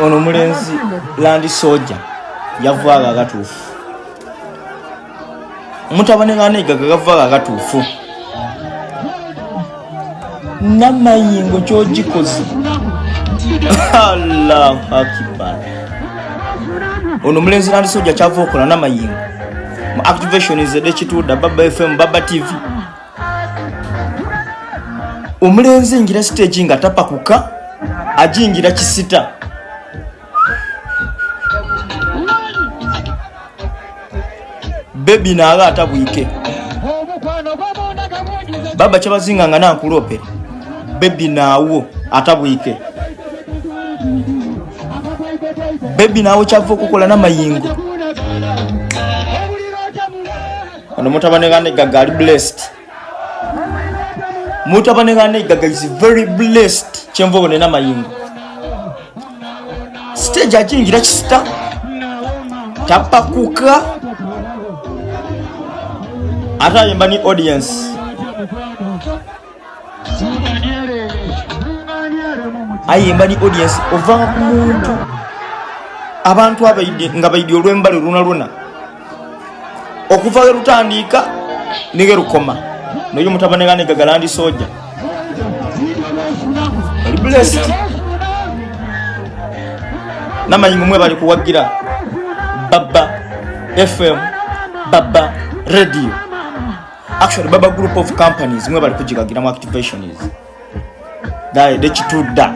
ono mulenzi Land Soldier yavaaga agatuufu mutabane ganaigaga gavaaga agatuufu namayingo kyogikoze Allahu Akbar ono mulenzi Land Soldier kyava okola namayingo mu activation ezedde Kituuda Baba FM Baba TV omulenzi ngira stage nga tapakuka ajingira kisita baby naaga atabwike baba kyabazinga nga nankulope baby naawo atabwike baby naawo kyava okukola namayingo ono mutabane gane gaga ali blessed mutabane gane gaga is very blessed kyemvo ne namayingo stage ajingira kisita tapakuka atayimba ni audience ayimba ni audience ova ku muntu abantu abayidde nga bayidde olwembale luna okuva lutandika nige rukoma noyo mutabane gane gaga Land Soldier ali blessed namayingo mwe bali kuwagira Baba FM Baba Radio actually Baba group of companies mwe bali kujigagira mu activation is dai de Kituuda